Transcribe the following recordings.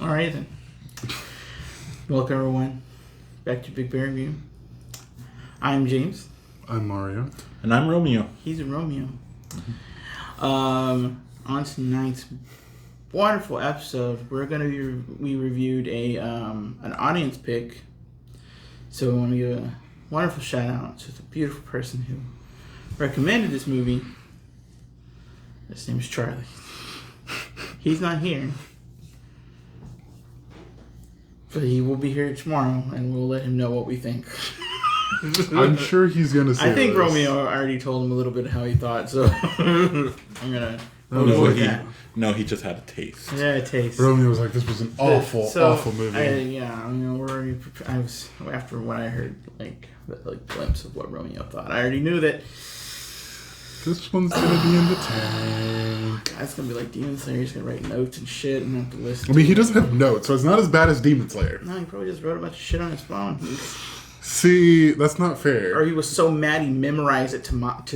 All right, then. Welcome, everyone, back to Big Bear Review. I'm James. I'm Mario. And I'm Romeo. He's a Romeo. On tonight's wonderful episode, we reviewed an audience pick. So we want to give a wonderful shout out to the beautiful person who recommended this movie. His name is Charlie. He's not here. But he will be here tomorrow, and we'll let him know what we think. I'm sure he's going to say I think this. Romeo already told him a little bit how he thought, so I'm going to avoid that. No, he just had a taste. Yeah, a taste. Romeo was like, this was an awful movie. After what I heard, like glimpse of what Romeo thought, I already knew that This one's going to be in the tank. it's going to be like Demon Slayer. He's going to write notes and shit and have to listen. I mean, he doesn't have notes, so it's not as bad as Demon Slayer. No, he probably just wrote a bunch of shit on his phone. See, that's not fair. Or he was so mad he memorized it to like.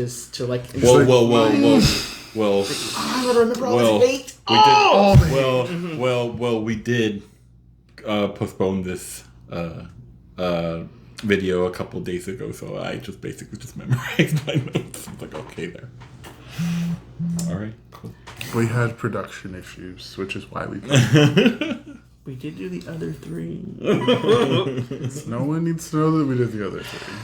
Whoa. I gotta remember all this hate. We did postpone this video a couple days ago, so I just basically memorized my notes. I was like, okay, there. All right, cool. We had production issues, which is why we... We did do the other three. No one needs to know that we did the other three.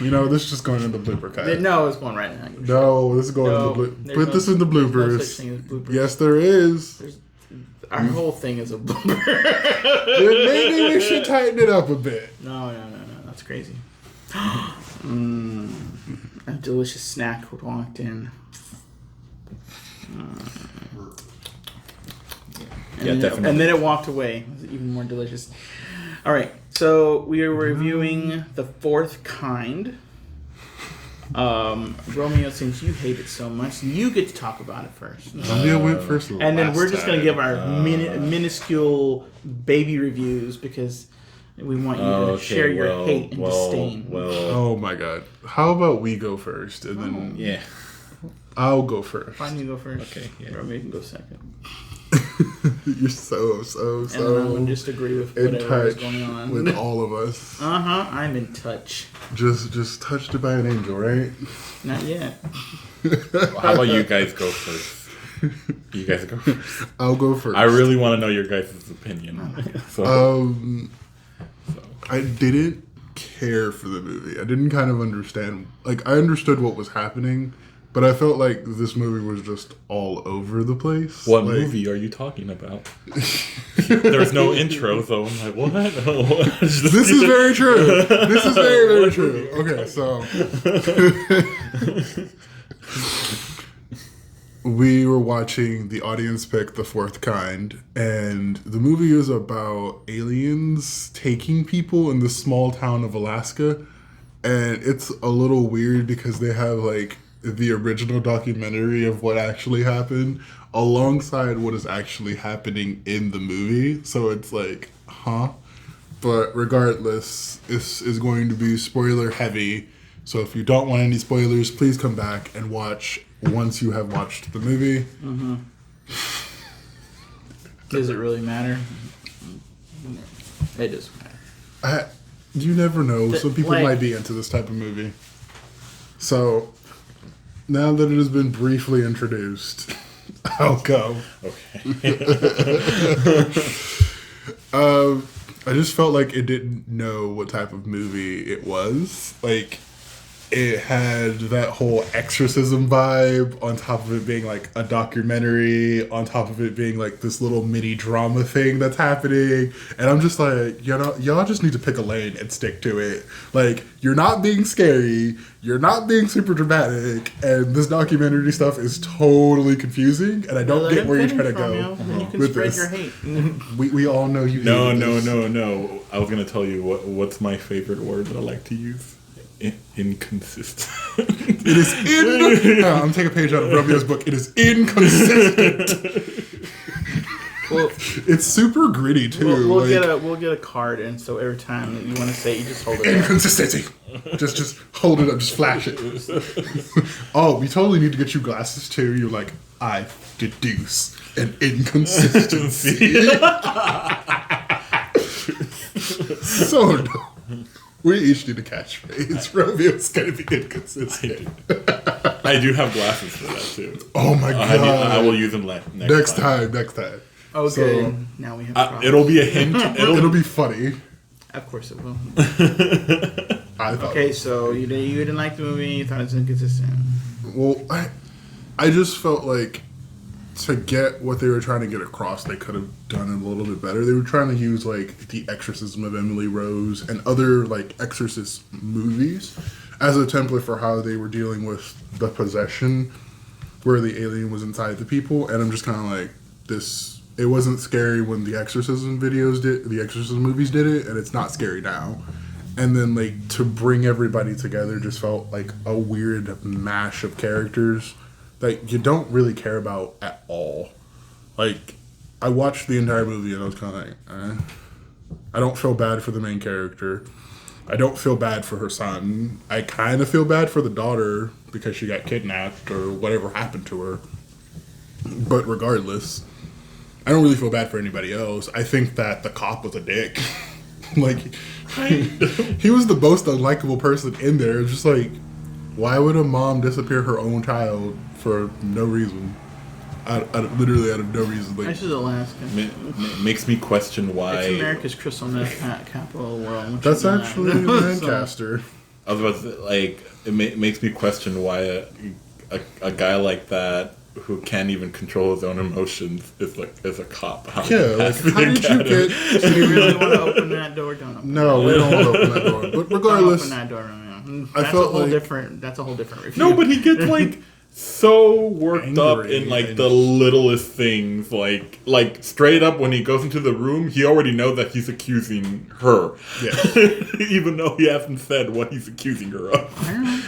Whatever. This is just going in the blooper cut. No, it's going right now. No, this is going in the blooper. Put this in the bloopers. No such thing as bloopers. Yes, there is. Our whole thing is a blooper. Maybe we should tighten it up a bit. No. That's crazy. A delicious snack walked in. Definitely. And then it walked away. It was even more delicious. All right. So we are reviewing The Fourth Kind. Romeo, since you hate it so much, you get to talk about it first. Romeo went first. And then we're just going to give our minuscule baby reviews because we want you to share your hate and disdain. Oh my god. How about we go first and then... Yeah. I'll go first. Fine, you go first. Okay, yeah. Romeo can go second. You're so And everyone just agree with whatever is going on. With all of us. I'm in touch. Just touched by an angel, right? Not yet. How about you guys go first? You guys go first. I'll go first. I really want to know your guys' opinion. I didn't care for the movie. I didn't kind of understand. Like, I understood what was happening, but I felt like this movie was just all over the place. What movie are you talking about? There's no intro, so I'm like, what? This is very true. This is very, very true. Okay, so... We were watching the audience pick The Fourth Kind, and the movie is about aliens taking people in this small town of Alaska, and it's a little weird because they have, like, the original documentary of what actually happened alongside what is actually happening in the movie. So it's like, huh? But regardless, this is going to be spoiler heavy. So if you don't want any spoilers, please come back and watch once you have watched the movie. Mm-hmm. Does it really matter? It doesn't matter. You never know. Some people might be into this type of movie. So... Now that it has been briefly introduced, I'll go. Okay. I just felt like it didn't know what type of movie it was. Like, it had that whole exorcism vibe on top of it being like a documentary, on top of it being like this little mini drama thing that's happening. And I'm just like, y'all just need to pick a lane and stick to it. Like, you're not being scary, you're not being super dramatic, and this documentary stuff is totally confusing, and I don't get where you're trying to go you can with spread this. your hate. We all know you hate this. No. I was going to tell you what's my favorite word that I like to use. Inconsistent. It is I'm taking a page out of Romeo's book. It is inconsistent. Well, it's super gritty too. We'll get a card, and so every time that you want to say it, you just hold it up. Inconsistency. Just hold it up. Just flash it. Oh, we totally need to get you glasses too. You're like, I deduce an inconsistency. So dumb. We each need a catchphrase. Romeo's gonna be inconsistent. I do have glasses for that too. Oh my god! I will use them next time. Next time. Okay, So, now we have it'll be a hint. It'll be funny. Of course it will. I thought. Okay, so you didn't like the movie, you thought it was inconsistent. Well, I just felt like to get what they were trying to get across, they could have done it a little bit better. They were trying to use like the exorcism of Emily Rose and other like exorcist movies as a template for how they were dealing with the possession where the alien was inside the people. And I'm just kind of like, it wasn't scary when the exorcism movies did it, and it's not scary now. And then like to bring everybody together just felt like a weird mash of characters that you don't really care about at all. Like, I watched the entire movie and I was kind of like, I don't feel bad for the main character. I don't feel bad for her son. I kind of feel bad for the daughter because she got kidnapped or whatever happened to her. But regardless, I don't really feel bad for anybody else. I think that the cop was a dick. Like, he was the most unlikable person in there. It's just like, why would a mom disappear her own child for no reason? Literally out of no reason. Like, This is Alaska. Makes me question why. It's America's crystal meth capital world. that's actually Lancaster. I was about to say, like, it makes me question why a guy like that who can't even control his own emotions is a cop. How did you get? Do you really want to open that door? Don't open No, we don't want to open that door. But regardless, don't open that door. I felt like that's a whole different review. No, but he gets like so worked up Angry in like the littlest things, like straight up when he goes into the room, he already knows that he's accusing her. Yeah. Even though he hasn't said what he's accusing her of. I don't know.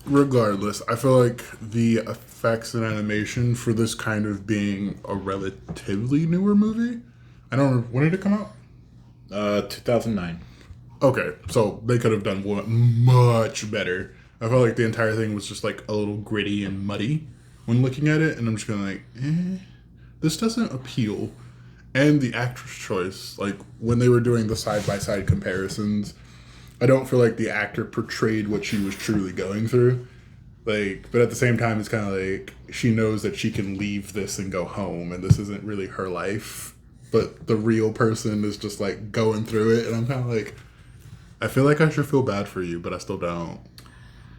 Regardless, I feel like the effects and animation for this kind of being a relatively newer movie. I don't know, when did it come out? 2009. Okay, so they could have done much better. I felt like the entire thing was just like a little gritty and muddy when looking at it, and I'm just kind of like, this doesn't appeal. And the actress choice, like when they were doing the side-by-side comparisons, I don't feel like the actor portrayed what she was truly going through. Like, but at the same time, it's kind of like she knows that she can leave this and go home, and this isn't really her life. But the real person is just like going through it, and I'm kind of like, I feel like I should feel bad for you, but I still don't.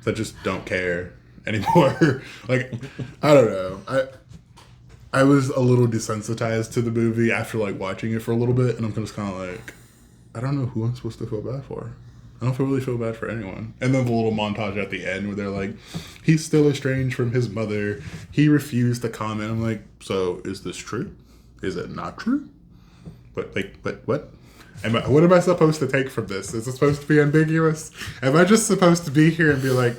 I just don't care anymore. Like, I don't know. I was a little desensitized to the movie after like watching it for a little bit, and I'm just kind of like, I don't know who I'm supposed to feel bad for. I don't really feel bad for anyone. And then the little montage at the end where they're like, he's still estranged from his mother. He refused to comment. I'm like, so is this true? Is it not true? But what? What am I supposed to take from this? Is it supposed to be ambiguous? Am I just supposed to be here and be like,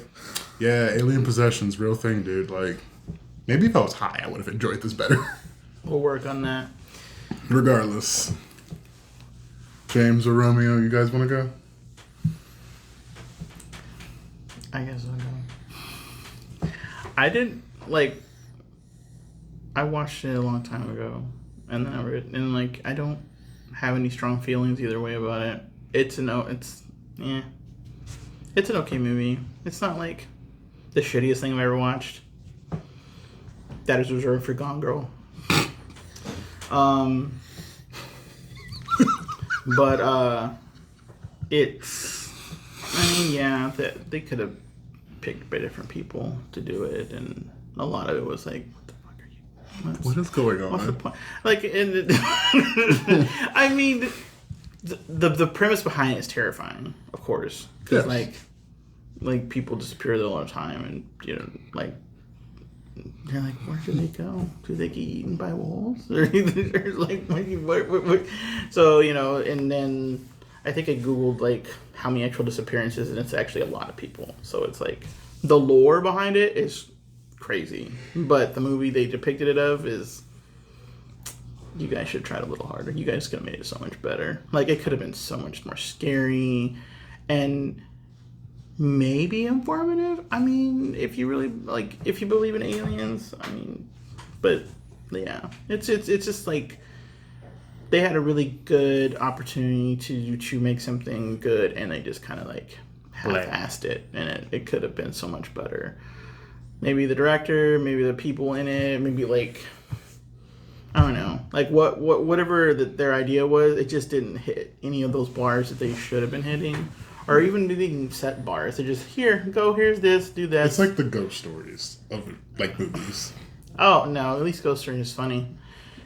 yeah, alien possession's real thing, dude. Like, maybe if I was high, I would have enjoyed this better. We'll work on that. Regardless. James or Romeo, you guys want to go? I guess I'll go. I watched it a long time ago, and then I don't have any strong feelings either way about it. It's an okay movie. It's not like the shittiest thing I've ever watched. That is reserved for Gone Girl. But it's, they could have picked by different people to do it, and a lot of it was like, what the fuck are you? What is going on? What's the point? Like, I mean, the premise behind it is terrifying, of course, because like people disappear there all the time, and they're like, where do they go? Do they get eaten by wolves? Or like, what? So, and then I think I Googled, like, how many actual disappearances, and it's actually a lot of people. So it's like, the lore behind it is crazy. But the movie they depicted it of is, you guys should have tried a little harder. You guys could have made it so much better. Like, it could have been so much more scary. And maybe informative. I mean, if you really if you believe in aliens, I mean, but yeah, it's just like they had a really good opportunity to make something good, and they just kind of like half-assed it, and it could have been so much better. Maybe the director, maybe the people in it, maybe like I don't know, like whatever their idea was, it just didn't hit any of those bars that they should have been hitting. Or even being set bars. They're just, here's this, do that. It's like the ghost stories of, like, movies. Oh, no, at least Ghost Story is funny.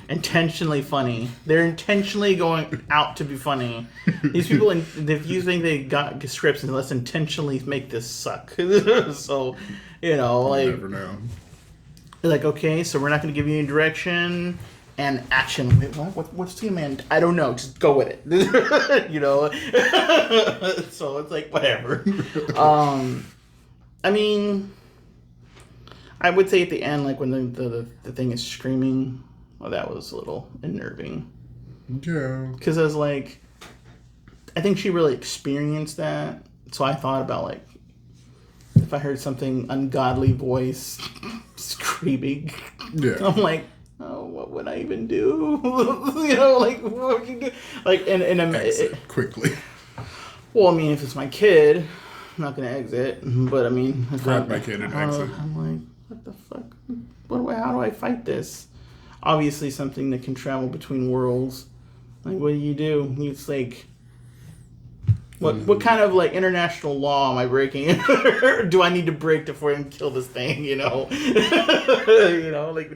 Intentionally funny. They're intentionally going out to be funny. These people, if you think they got scripts, and let's intentionally make this suck. So, you never know. They're like, okay, so we're not going to give you any direction. And action. Wait, what? What's the command? I don't know. Just go with it. So it's like whatever. I mean, I would say at the end, like when the thing is screaming, well, that was a little unnerving. Yeah. Because I was like, I think she really experienced that. So I thought about like, if I heard something ungodly voice screaming, I'm like, oh, what would I even do? Like, what would you do? Like, and quickly. Well, I mean, if it's my kid, I'm not gonna exit. But I mean, grab my kid and exit. I'm like, what the fuck? How do I fight this? Obviously, something that can travel between worlds. Like, what do? It's like, what kind of like international law am I breaking? Do I need to break before I can kill this thing? Like,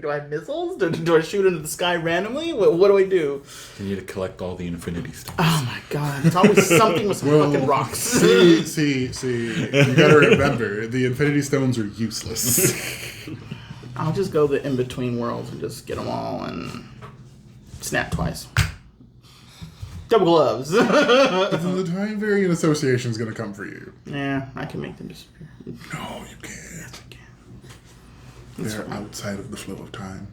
do I have missiles? Do I shoot into the sky randomly? What do I do? You need to collect all the infinity stones. Oh my god! It's always something with some fucking rocks. See. You gotta remember, the infinity stones are useless. I'll just go the in between worlds and just get them all and snap twice. Double gloves. The Time Variant Association is going to come for you. Yeah, I can make them disappear. No, you can't. Yes, I can. They're outside of the flow of time.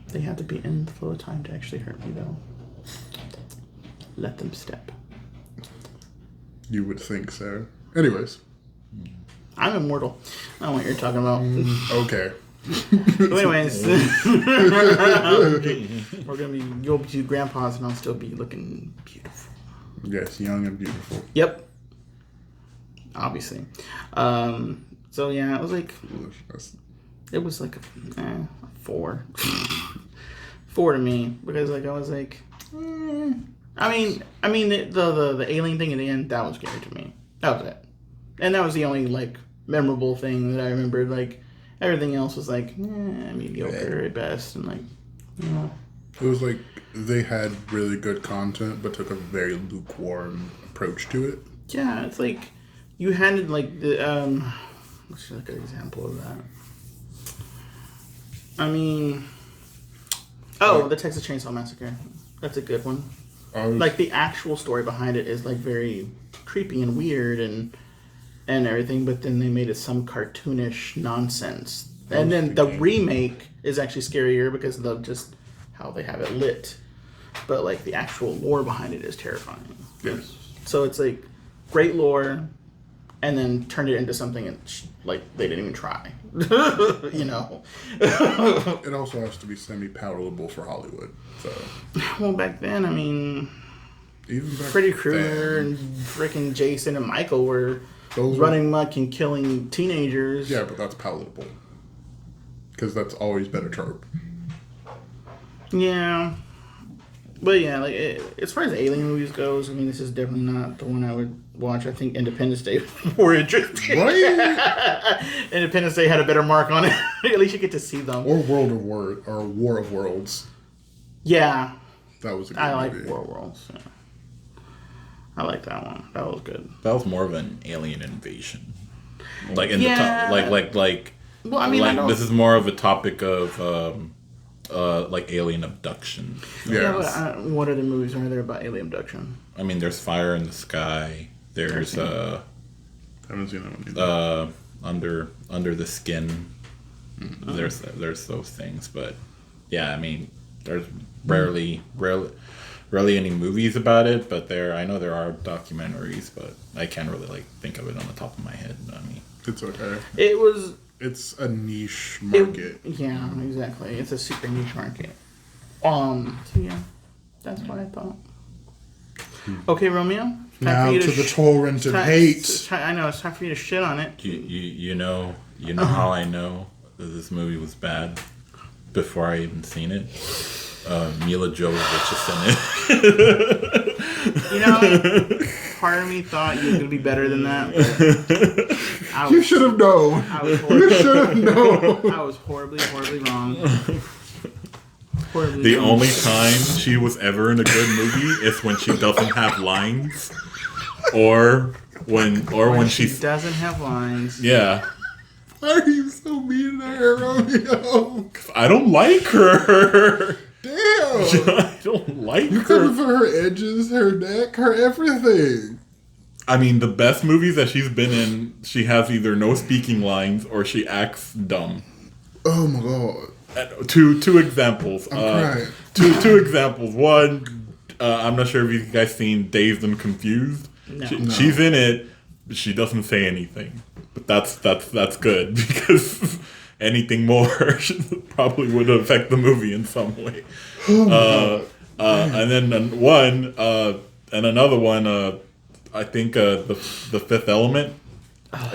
They have to be in the flow of time to actually hurt me, though. Let them step. You would think so. Anyways. I'm immortal. I don't know what you're talking about. Okay. So anyways, we're gonna be you'll be grandpas and I'll still be looking beautiful. Yes, young and beautiful. Yep. Obviously. So yeah, it was like a 4. 4 to me because like I was like, I mean the alien thing at the end, that was scary to me. That was it, and that was the only like memorable thing that I remembered. Like. Everything else was like, mediocre at best, and like, It was like they had really good content, but took a very lukewarm approach to it. Yeah, it's like you handed like the what's like an example of that? I mean, the Texas Chainsaw Massacre. That's a good one. Like the actual story behind it is like very creepy and weird and everything, but then they made it some cartoonish nonsense. And then the remake is actually scarier because of just how they have it lit. But like the actual lore behind it is terrifying. Yes. So it's like great lore, and then turned it into something that like they didn't even try. It also has to be semi-palatable for Hollywood. So. Well, back then, I mean, even back Freddy Krueger and freaking Jason and Michael were running muck and killing teenagers. Yeah, but that's palatable. Because that's always been a trope. Yeah. But yeah, like as far as alien movies goes, I mean, this is definitely not the one I would watch. I think Independence Day was more interesting. Right? Independence Day had a better mark on it. At least you get to see them. Or War of Worlds. Yeah. That was a good movie. Like War of Worlds. Yeah. I like that one. That was good. That was more of an alien invasion. Like in the top, like. Well, I mean, this is more of a topic of like alien abduction. Yeah. But, what other movies are there about alien abduction? I mean, there's Fire in the Sky. There's I haven't seen that one either. Under the Skin. Mm-hmm. There's those things, but yeah, I mean, there's rarely really any movies about it, but I know there are documentaries, but I can't really like think of it on the top of my head. I mean, it's okay. It's a niche market. Yeah, exactly. It's a super niche market. So yeah, that's what I thought. Okay, Romeo. Now to the torrent of hate. I know it's time for you to shit on it. You know how I know that this movie was bad before I even seen it. Milla Jovovich is in it. Part of me thought you were gonna be better than that. But you should have known. You should have known. I was horribly wrong. The only time she was ever in a good movie is when she doesn't have lines, or when she doesn't have lines. Yeah. Why are you so mean to her, Romeo? I don't like her. Damn. I don't like her. You're coming for her edges, her neck, her everything. I mean, the best movies that she's been in, she has either no speaking lines or she acts dumb. Oh my god. Two examples. I'm crying. Two examples. One, I'm not sure if you guys seen Dazed and Confused. No. She's in it. She doesn't say anything, but that's good because anything more probably would affect the movie in some way. And then another one. I think the Fifth Element.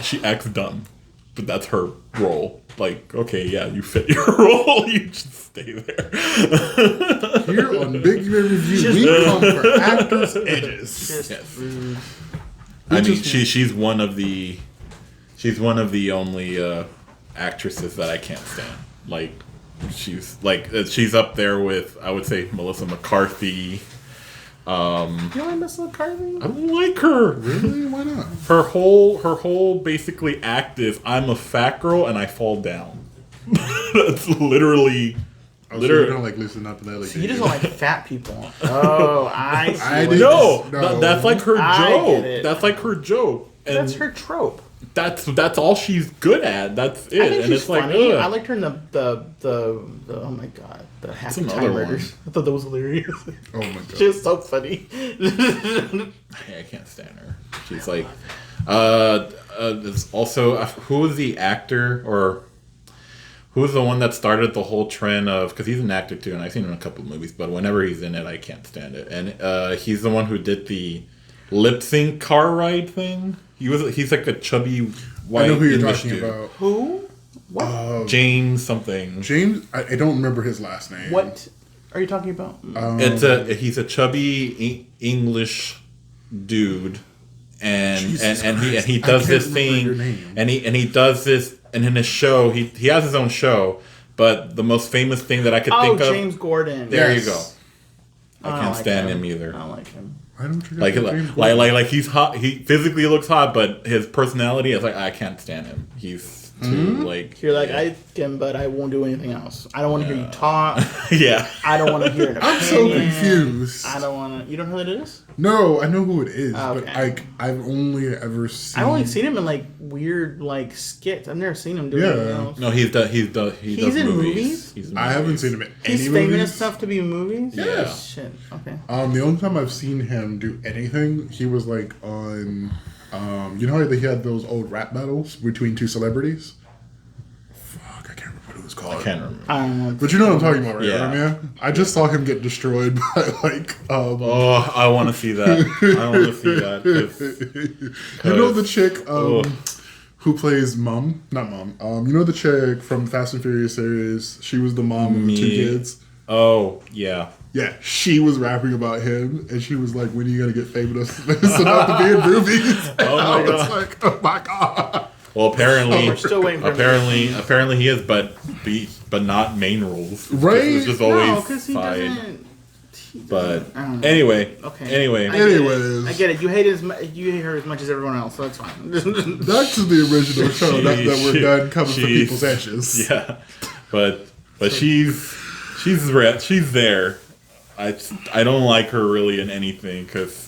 She acts dumb, but that's her role. Like, okay, yeah, you fit your role. You just stay there. Here on Big Man Review, we come for actors' edges. Yes. I mean, she's one of the only actresses that I can't stand. Like, she's up there with, I would say, Melissa McCarthy. You don't like Melissa McCarthy? I don't like her. Really? Why not? Her whole basically act is I'm a fat girl and I fall down. That's literally. Oh, so you don't like listen up and that. Like, so you just don't like fat people. Oh, I see. No, that's like her joke. Get it. That's like her joke. And that's her trope. That's all she's good at. That's it. I think and she's it's like, funny. ugh. I liked her in the oh my god, the Happy Time Murders. I thought that was hilarious. Oh my god, she was so funny. I can't stand her. She's like, there's also who was the actor or who was the one that started the whole trend of, because he's an actor too, and I've seen him in a couple of movies, but whenever he's in it, I can't stand it. And he's the one who did the lip sync car ride thing. He's like a chubby white. I know who you're English talking dude. about. Who? What? James something. James, I don't remember his last name. What are you talking about? He's a chubby English dude, and he does this thing, and he does this, and in his show he has his own show, but the most famous thing that I could think of. James Gordon. There you go. I can't stand him either. I don't like him. Why don't you like he's hot. He physically looks hot, but his personality is like I can't stand him. He's too like. You're like, I like him, but I won't do anything else. I don't want to hear you talk. Yeah. I don't want to hear it. I'm so confused. I don't want to. You don't know who it is? No, I know who it is, okay. but I've only ever seen. I've only seen him in like weird like skits. I've never seen him do anything else. No, he does in movies. He's in I haven't seen him in any He's movies. famous enough to be in movies. Yeah. Shit. Okay. The only time I've seen him do anything, he was like on. You know how he had those old rap battles between two celebrities? Fuck, I can't remember what it was called. I can't remember. I don't know. But you know what I'm talking about, right? Yeah. Man? I just saw him get destroyed by like. Oh, I want to see that. I want to see that. You know the chick who plays Mom? Not Mom. You know the chick from Fast and Furious series? She was the mom of the two kids. Oh, yeah. Yeah, she was rapping about him, and she was like, "When are you gonna get famous enough to be in movies?" Oh my god! It's like, oh my god. Well, apparently, we're still waiting for apparently he is, but not main roles. Right? It's just always because he doesn't. But anyway, okay. Anyway, anyways, I get it. You hate her as much as everyone else, so that's fine. Back to the original show. That we're done coming for people's edges. Yeah, but she's there. I don't like her really in anything because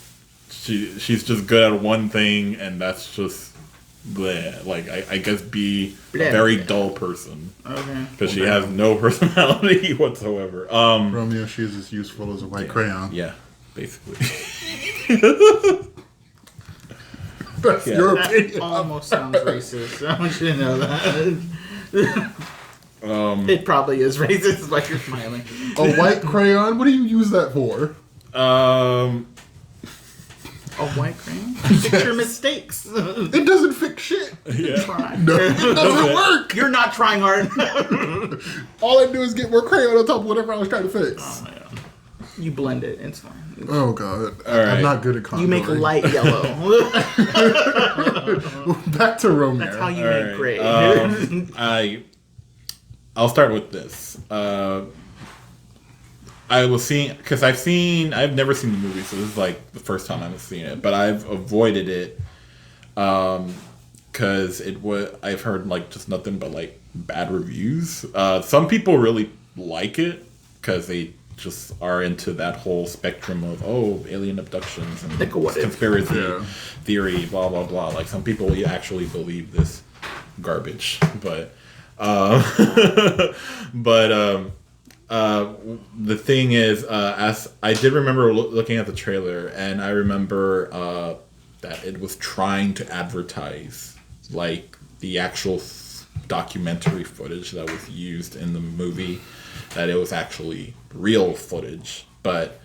she's just good at one thing, and that's just bleh. Like I guess be a very dull person. Okay. Because she has no personality whatsoever. Romeo, she is as useful as a white crayon. Yeah. basically. That's your That opinion. almost sounds racist. I want you to know that. It probably is racist, like you're smiling. A white crayon? What do you use that for? A white crayon? Fix your mistakes. It doesn't fix shit. Yeah. Try. No, it doesn't work. You're not trying hard. All I do is get more crayon on top of whatever I was trying to fix. Oh, yeah. You blend it. It's fine. Oh god. All right. I'm not good at contouring. You make light yellow. Back to romance. That's how you All make right. gray. I'll start with this. I was seeing, because I've never seen the movie, so this is like the first time I've seen it, but I've avoided it because I've heard like just nothing but like bad reviews. Some people really like it because they just are into that whole spectrum of alien abductions and Like a what if. conspiracy theory, blah blah blah. Like some people actually believe this garbage, but the thing is, as I did remember looking at the trailer, and I remember that it was trying to advertise like the actual documentary footage that was used in the movie, that it was actually real footage, but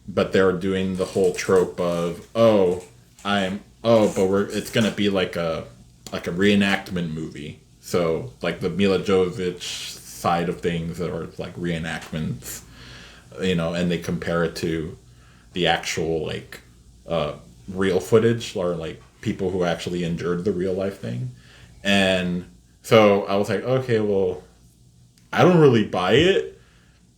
they were doing the whole trope of it's gonna be like a reenactment movie. So like the Milla Jovovich side of things that are like reenactments, and they compare it to the actual like real footage, or like people who actually endured the real life thing. And so I was like, okay, well, I don't really buy it,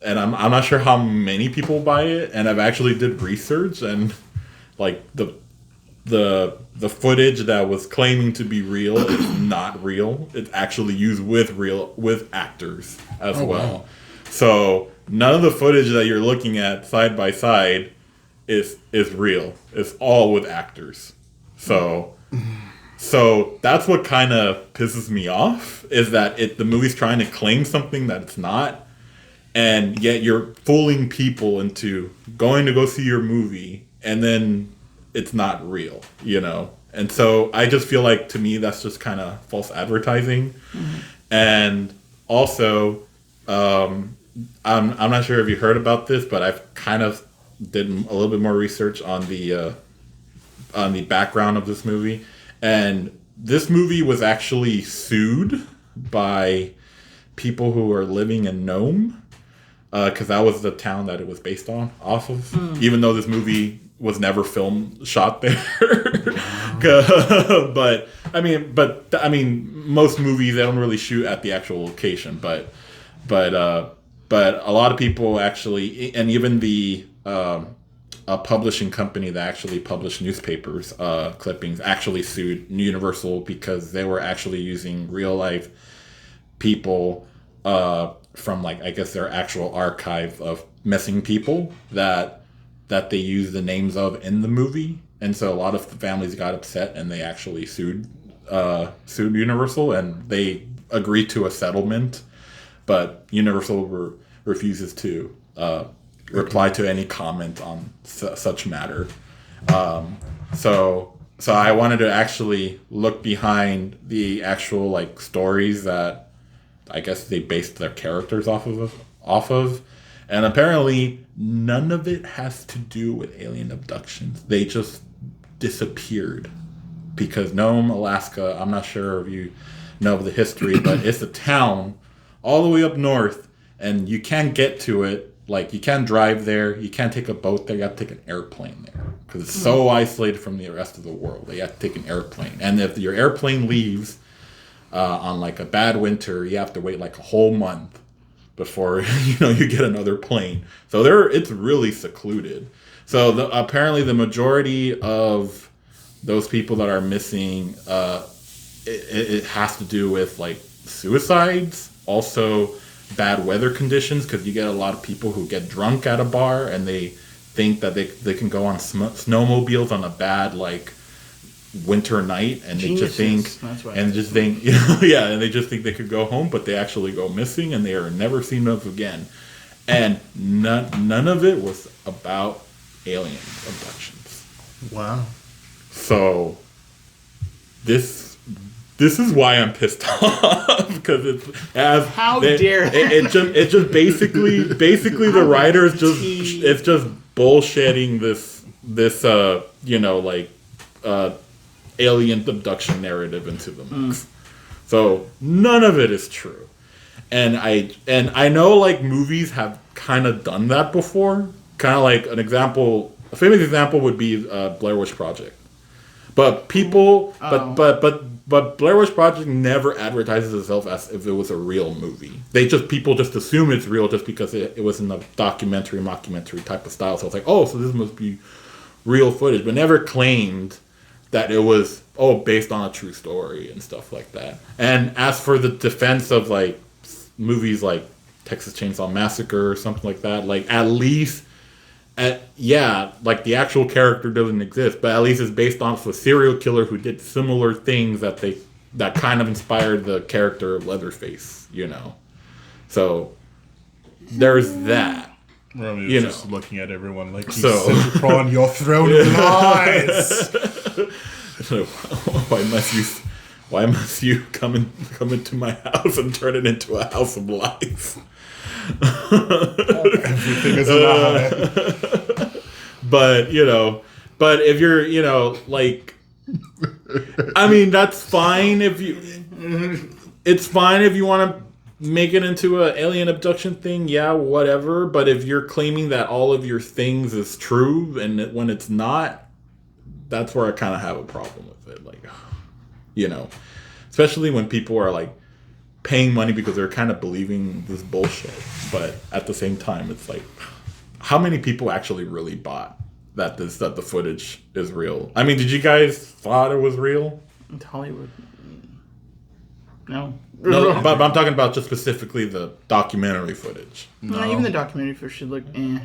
and I'm not sure how many people buy it. And I've actually did research, and like the footage that was claiming to be real is not real. It's actually used with actors as well. Wow. So none of the footage that you're looking at side by side is real. It's all with actors. So that's what kind of pisses me off, is that the movie's trying to claim something that it's not, and yet you're fooling people into going to go see your movie, and then it's not real, And so I just feel like, to me, that's just kind of false advertising. Mm-hmm. And also, I'm not sure if you heard about this, but I've kind of did a little bit more research on the background of this movie. And this movie was actually sued by people who are living in Nome, because that was the town that it was based off of. Even though this movie was never shot there. but I mean, most movies, they don't really shoot at the actual location, but a lot of people actually, and even a publishing company that actually published newspapers clippings actually sued Universal because they were actually using real life people from, like, I guess their actual archive of missing people that they use the names of in the movie. And so a lot of the families got upset, and they actually sued Universal, and they agreed to a settlement, but Universal refuses to reply to any comment on such matter. So I wanted to actually look behind the actual, like, stories that I guess they based their characters off of. And apparently, none of it has to do with alien abductions. They just disappeared. Because Nome, Alaska, I'm not sure if you know the history, but it's a town all the way up north, and you can't get to it. Like, you can't drive there, you can't take a boat there, you have to take an airplane there. Because it's so isolated from the rest of the world. You have to take an airplane. And if your airplane leaves on, like, a bad winter, you have to wait, like, a whole month before you get another plane. So it's really secluded. So apparently the majority of those people that are missing, it has to do with, like, suicides, also bad weather conditions, because you get a lot of people who get drunk at a bar and they think that they can go on snowmobiles on a bad, like, winter night, and they just think, and they just think they could go home, but they actually go missing, and they are never seen of again. And none of it was about alien abductions. Wow. So this is why I'm pissed off, because it's just basically the writers it's just bullshitting this alien abduction narrative into the mix. So none of it is true. And I know like movies have kind of done that before. Kind of like a famous example would be Blair Witch Project. But but Blair Witch Project never advertises itself as if it was a real movie. People just assume it's real just because it was in a mockumentary type of style. So it's like, oh, so this must be real footage, but never claimed that it was based on a true story and stuff like that. And as for the defense of like movies like Texas Chainsaw Massacre or something like that, like at least like the actual character doesn't exist, but at least it's based off a serial killer who did similar things that kind of inspired the character of Leatherface, So there's that. Romeo's just looking at everyone like he's sit upon your throne of lies. Why must you come into my house and turn it into a house of lies? Everything is a lie. But if you're, like, I mean, that's fine it's fine if you want to make it into an alien abduction thing, yeah, whatever. But if you're claiming that all of your things is true and when it's not, that's where I kind of have a problem with it. Like, especially when people are like paying money because they're kind of believing this bullshit. But at the same time, it's like, how many people actually really bought that the footage is real? I mean, did you guys thought it was real? It's Hollywood. No, but I'm talking about just specifically the documentary footage. No, even the documentary footage should look Yeah.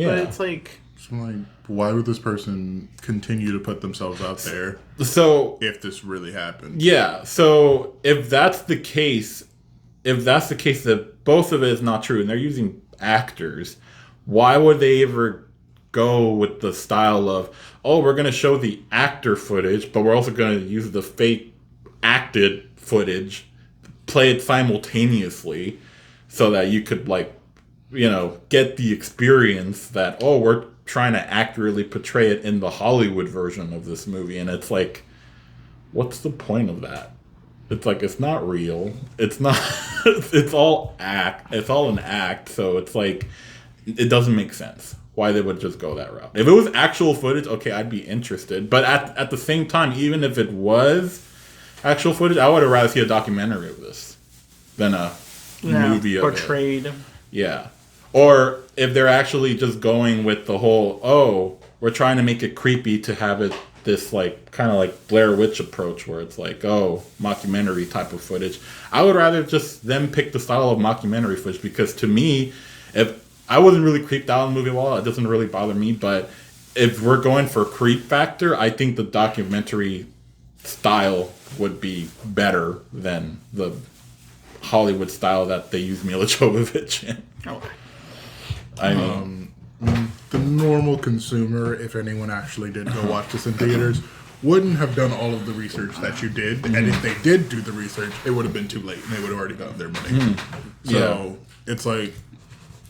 But it's like... So like, why would this person continue to put themselves out there if this really happened? Yeah, so if that's the case that both of it is not true and they're using actors, why would they ever go with the style of, we're going to show the actor footage, but we're also going to use the fake acted footage, play it simultaneously so that you could get the experience that we're trying to accurately portray it in the Hollywood version of this movie. And it's like, what's the point of that? It's like, it's not real. It's not it's all an act. So it's like, it doesn't make sense why they would just go that route. If it was actual footage, okay, I'd be interested. But at the same time, even if it was actual footage, I would have rather see a documentary of this than a movie of portrayed. It. Yeah. Or if they're actually just going with the whole, we're trying to make it creepy to have it this kind of like Blair Witch approach where it's like, mockumentary type of footage. I would rather just them pick the style of mockumentary footage, because to me, if I wasn't really creeped out in the movie at all, it doesn't really bother me. But if we're going for creep factor, I think the documentary style would be better than the Hollywood style that they use Milla Jovovich in. Okay. I mean, the normal consumer, if anyone actually did go watch this in theaters, wouldn't have done all of the research that you did. Mm-hmm. And if they did do the research, it would have been too late and they would have already gotten their money. Mm-hmm. So it's like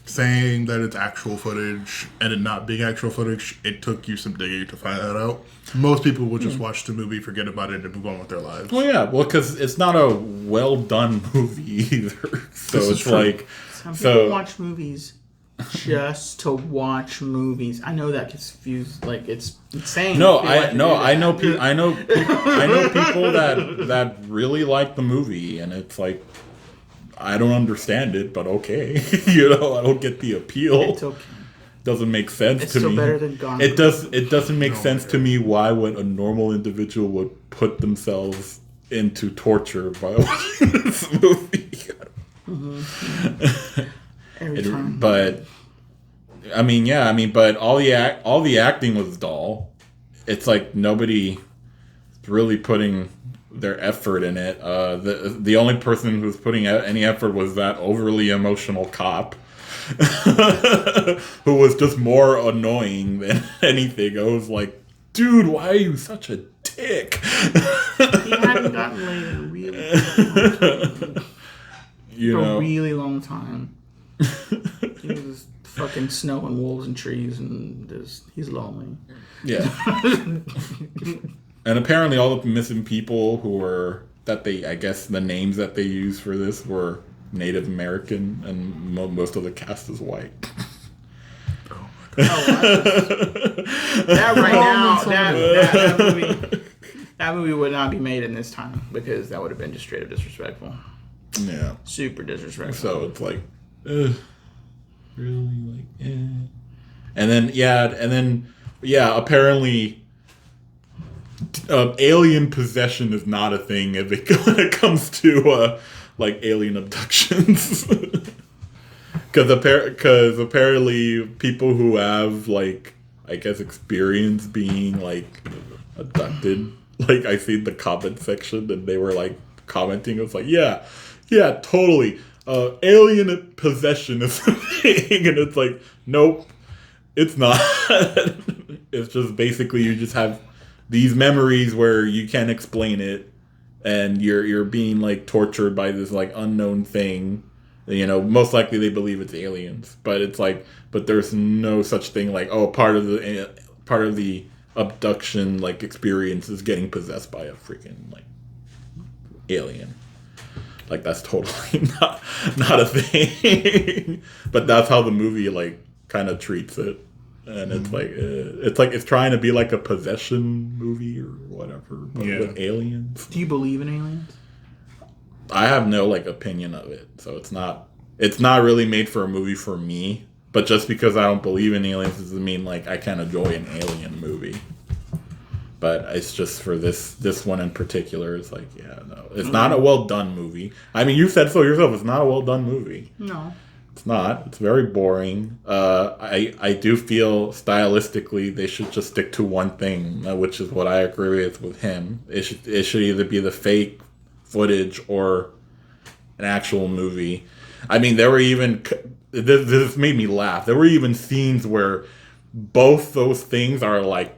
saying that it's actual footage and it not being actual footage, it took you some digging to find that out. Most people would just watch the movie, forget about it, and move on with their lives. Well, yeah. Well, because it's not a well-done movie either. So it's like... Some people watch movies just to watch movies. I know that gets confused. Like, it's insane. I know people that really like the movie, and it's like, I don't understand it, but okay. I don't get the appeal. It's okay. Doesn't make sense to me. It's still better than Gone. It doesn't make sense to me why would a normal individual would put themselves into torture by watching this movie. Mm-hmm. Every time. But but all the acting was dull. It's like nobody really putting their effort in it. The only person who was putting out any effort was that overly emotional cop, who was just more annoying than anything. I was like, dude, why are you such a dick? He hadn't gotten laid in a really long time. A really long time. He was just fucking snow and wolves and trees, and he's lonely. Yeah. And apparently all the missing people I guess the names that they used for this were Native American, and most of the cast is white. Oh, that right now, that movie would not be made in this time, because that would have been just straight up disrespectful. Yeah. Super disrespectful. So it's like, really, like, eh. And then, apparently, alien possession is not a thing when it comes to, like, alien abductions. Because apparently people who have, like, I guess experience being, like, abducted, like, I see the comment section, and they were, like, commenting, it was like, yeah, totally. Alien possession is a thing, and it's like, nope, it's not. It's just basically you just have these memories where you can't explain it, and you're being like tortured by this like unknown thing. Most likely they believe it's aliens, but it's like, but there's no such thing like, oh, part of the abduction like experience is getting possessed by a freaking like alien. Like, that's totally not a thing. But that's how the movie, like, kind of treats it. And it's like it's trying to be like a possession movie or whatever, but with aliens. Do you believe in aliens? I have no, like, opinion of it. So it's not really made for a movie for me. But just because I don't believe in aliens doesn't mean, like, I can't enjoy an alien movie. But it's just for this one in particular, it's like, yeah, no. It's not a well-done movie. I mean, you said so yourself. It's not a well-done movie. No. It's not. It's very boring. I do feel stylistically they should just stick to one thing, which is what I agree with him. It should either be the fake footage or an actual movie. I mean, there were even... This made me laugh. There were even scenes where both those things are, like,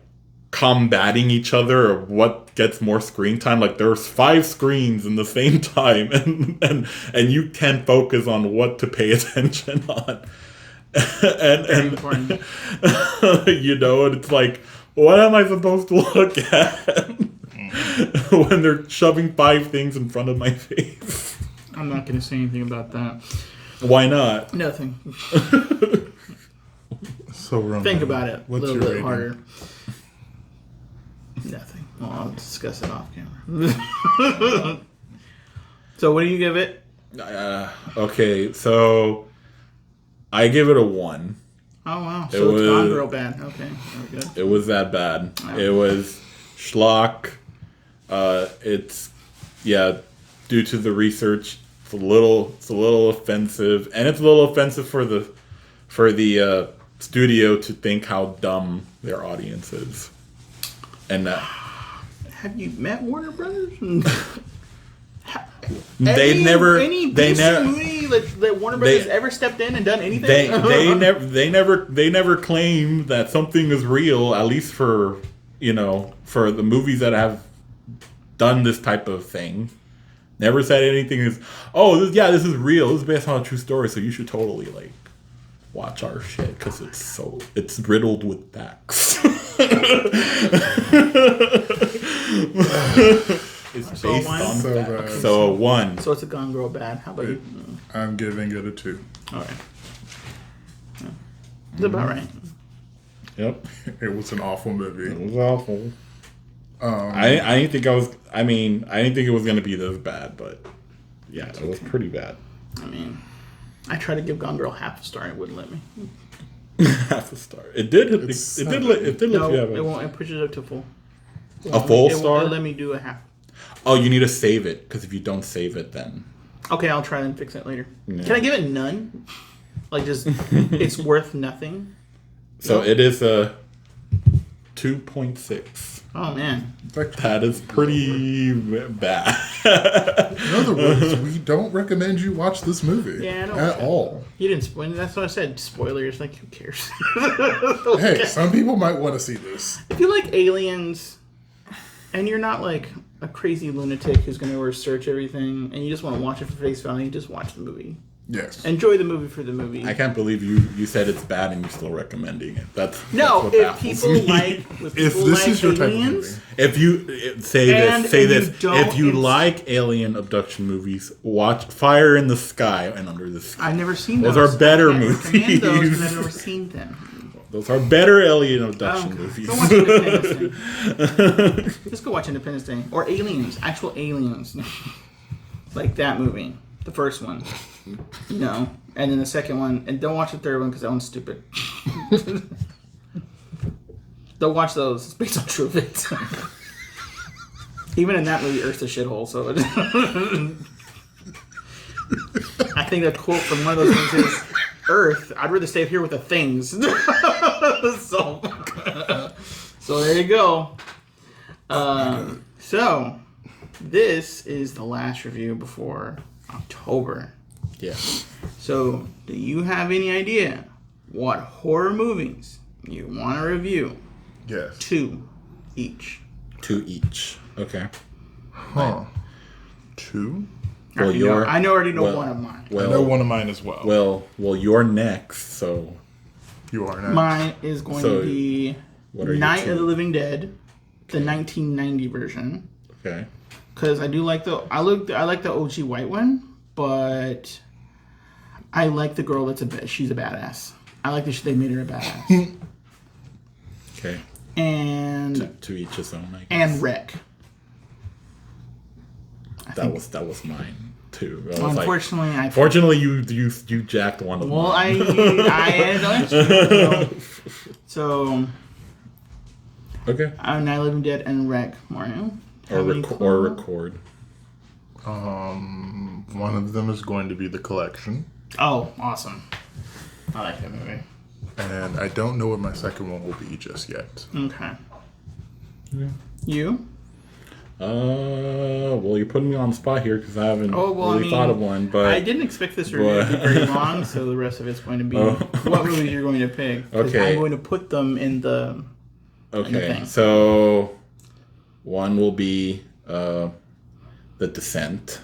combating each other, or what gets more screen time. Like, there's 5 screens in the same time, and you can focus on what to pay attention on. and and it's like, what am I supposed to look at when they're shoving 5 things in front of my face? I'm not going to say anything about that. Why not? Nothing. So Roman, think about it what's a little your bit rating? Harder. Nothing. Well, I'll discuss it off camera. So what do you give it? Okay, so I give it a 1. Oh, wow. So it's gone real bad. Okay, very good. It was that bad. Wow. It was schlock. It's, due to the research, it's a little offensive, and it's a little offensive for the studio to think how dumb their audience is. And have you met Warner Brothers? Any movie that Warner Brothers ever stepped in and done anything? They never claim that something is real, at least for the movies that have done this type of thing. Never said anything is, this is real. This is based on a true story, so you should totally like watch our shit because it's riddled with facts. It's based on facts. So 1. So it's a Gone Girl bad. How about you? I'm giving it a 2. All right. Yeah. It's about right. Yep. It was an awful movie. It was awful. I didn't think I didn't think it was going to be this bad, but yeah, it was pretty bad. I mean, I tried to give Gone Girl half a star. It wouldn't let me. Half a star. It did. It did let you have it won't. It pushes it up to full. A full star? It'll let me do a half. Oh, you need to save it, because if you don't save it, then... Okay, I'll try and fix it later. Yeah. Can I give it none? Like, just, it's worth nothing? So it is a... 2.6. Oh man, That is pretty bad. In other words, we don't recommend you watch this movie at all. You didn't spoil. That's what I said. Spoilers. Like, who cares? Hey, some people might want to see this. If you like aliens, and you're not like a crazy lunatic who's going to research everything, and you just want to watch it for face value, just watch the movie. Yes. Enjoy the movie for the movie. I can't believe you said it's bad and you're still recommending it. That's what if baffles people me. like If this is your type of aliens, movie. If you say this, if you like alien abduction movies, watch Fire in the Sky and Under the Sky. I've never seen those. those. Those are better I movies. recommend those because I've never seen them. Those are better alien abduction movies. Go watch Independence Day. Just go watch Independence Day or Aliens, actual aliens, like that movie, the first one. And then the second one, and don't watch the third one because that one's stupid. Don't watch those. It's based on true events. Even in that movie, Earth's a shithole. So I think a quote from one of those things is, "Earth, I'd rather stay here with the things." So there you go. So this is the last review before October. Yeah. So, do you have any idea what horror movies you want to review? Yes. 2 each. 2 each. Okay. Huh. 2? Well, I already know one of mine. I know one of mine as well. Well, you're next, so You are next. Mine is going to be Night of the Living Dead, the 1990 version. Okay. Because I do like I like the OG white one, but I like the girl she's a badass. I like that they made her a badass. Okay. And to each his own, I guess. And Wreck. That was mine too. Unfortunately, Fortunately, you jacked one of them. Well, I don't. So. Okay. Night of the Living Dead and Wreck, Mario. Or record. One of them is going to be The Collection. Oh, awesome. I like that movie. And I don't know what my second one will be just yet. Okay. Yeah. You? Well, you're putting me on the spot here because I haven't thought of one. But I didn't expect this review to be very long, so the rest of it's going to be what movies you're going to pick. Okay. I'm going to put them in the. Okay. So, one will be The Descent.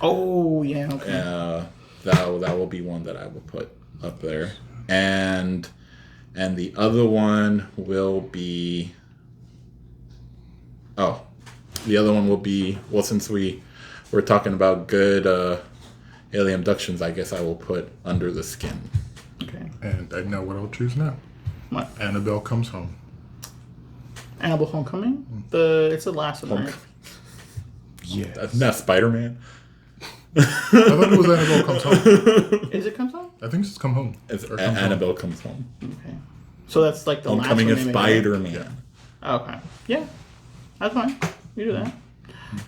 Oh yeah. Okay. That will be one that I will put up there, and the other one will be. Oh, the other one will be, well, since we're talking about good alien abductions, I guess I will put Under the Skin. Okay. And I know what I'll choose now. What? Annabelle Comes Home. Annabelle Homecoming? It's the last one, right? Yes. That's not Spider-Man. I thought it was Annabelle Comes Home. Is it Comes Home? I think it's Come Home. It's Annabelle Comes Home. Okay. So that's like the Homecoming last of one. Spider-Man. Yeah. Okay. Yeah. That's fine. You do that.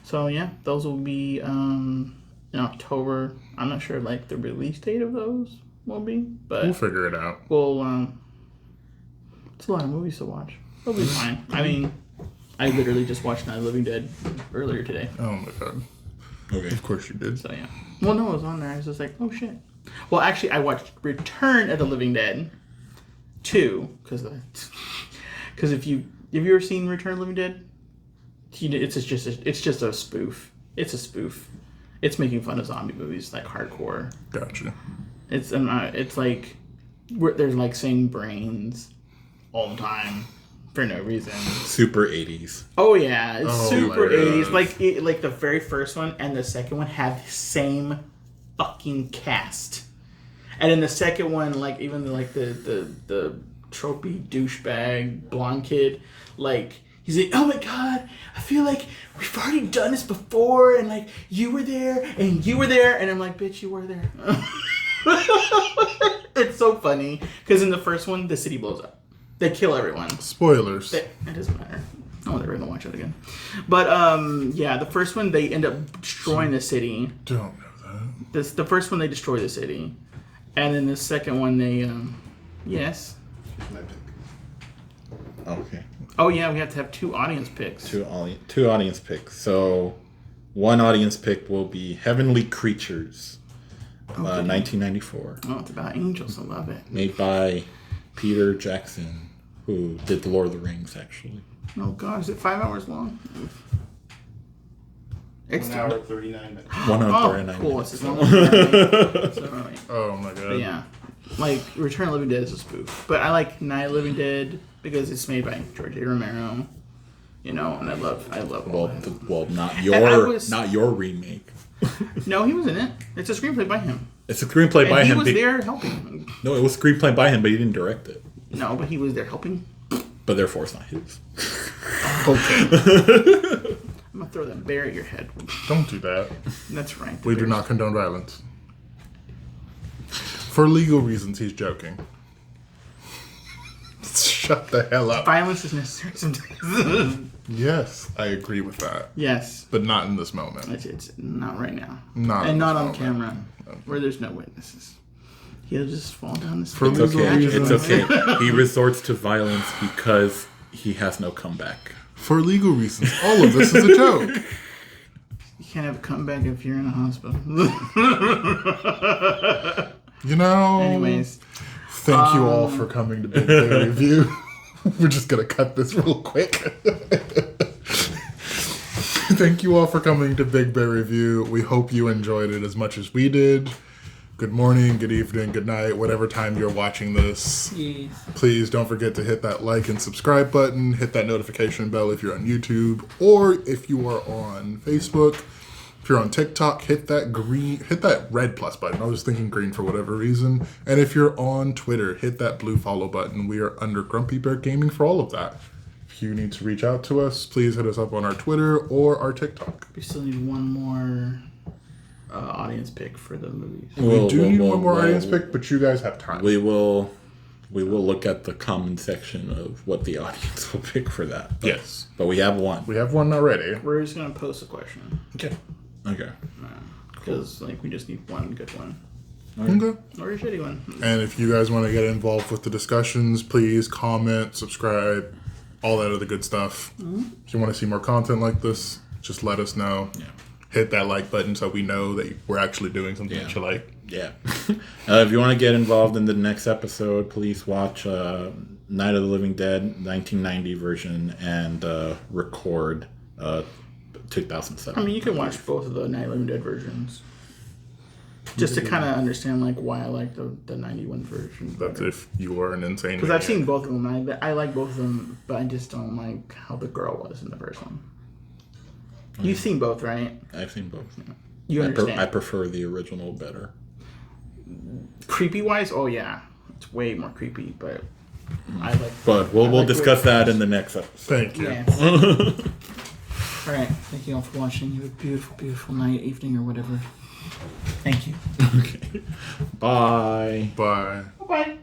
So yeah, those will be in October. I'm not sure like the release date of those will be, but We'll figure it out. it's a lot of movies to watch. It'll be fine. I mean, I literally just watched Night of the Living Dead earlier today. Oh my god. Okay. Of course you did. So yeah. Well, no, it was on there. I was just like, oh shit. Well, actually, I watched Return of the Living Dead 2 because if you ever seen Return of the Living Dead, it's just a spoof. It's a spoof. It's making fun of zombie movies, like hardcore. Gotcha. It's like there's like saying brains all the time for no reason. Super 80s. Oh yeah, it's super 80s. Like the very first one and the second one have the same fucking cast. And in the second one, like even the tropey douchebag blonde kid, like he's like, oh my god, I feel like we've already done this before, and like you were there and you were there, and I'm like, bitch, you were there. It's so funny because in the first one, the city blows up. They kill everyone. Spoilers. It doesn't matter. No one's ever gonna watch it again. But yeah, the first one they end up destroying the city. Don't know that. The first one they destroy the city, and then the second one they yes. My pick. Okay. Oh yeah, we have to have 2 audience picks. Two audience picks. So, one audience pick will be Heavenly Creatures, 1994. Oh, it's about angels. I love it. Made by Peter Jackson, who did The Lord of the Rings, actually. Oh god, is it 5 hours long? It's 1 hour 39 minutes. 1 hour 39 cool. minutes. It's as long as it's so, like, Oh my god. but yeah, like Return of the Living Dead is a spoof, but I like Night of the Living Dead because it's made by George A. Romero. You know, and I love all that. Well, not And your remake. No, he was in it. It's a screenplay by him. It's a screenplay by And he him. was there helping. No, it was screenplay by him, but he didn't direct it. No, but he was there helping. But therefore, it's not his. Okay. I'm gonna throw that bear at your head. Don't do that. That's right. We do not condone violence. For legal reasons, he's joking. Shut the hell up. Violence is necessary sometimes. Yes, I agree with that. Yes. But not in this moment. It's not right now. Not and in not this on moment. camera, where there's no witnesses. He'll just fall down this. For It's legal okay. reasons. It's okay. He resorts to violence because he has no comeback. For legal reasons, all of this is a joke. You can't have a comeback if you're in a hospital. You know. Anyways, Thank you all for coming to Big Bear Review. We're just gonna cut this real quick. Thank you all for coming to Big Bear Review. We hope you enjoyed it as much as we did. Good morning, good evening, good night, whatever time you're watching this. yes. Please don't forget to hit that like and subscribe button. Hit that notification bell if you're on YouTube, or if you are on Facebook. If you're on TikTok, hit that red plus button. I was thinking green for whatever reason. And if you're on Twitter, hit that blue follow button. We are under Grumpy Bear Gaming for all of that. If you need to reach out to us, please hit us up on our Twitter or our TikTok. We still need one more audience pick for the movies. We do need one more audience pick, but you guys have time. We will look at the comment section of what the audience will pick for that. Yes. But we have one. We have one already. We're just gonna post a question Okay. because like we just need one good one Okay. or a shitty one. And if you guys want to get involved with the discussions, please comment, subscribe, all that other good stuff. If you want to see more content like this, just let us know. Yeah. Hit that like button so we know that we're actually doing something that you like. Yeah. If you want to get involved in the next episode, please watch Night of the Living Dead 1990 version and record 2007. I mean, you can watch both of the Night of the Living Dead versions just to kind of understand like why I like the 91 version. That's if you are an insane Because I've maniac. seen both of them. I like both of them, but I just don't like how the girl was in the first one. You've seen both, right? I've seen both. You understand. I prefer the original better. Creepy wise, oh yeah, it's way more creepy. But I like. But we'll like discuss that in the next episode. Thank you. Yeah. All right. Thank you all for watching. You have a beautiful, beautiful night, evening, or whatever. Thank you. Okay. Bye. Bye. Bye.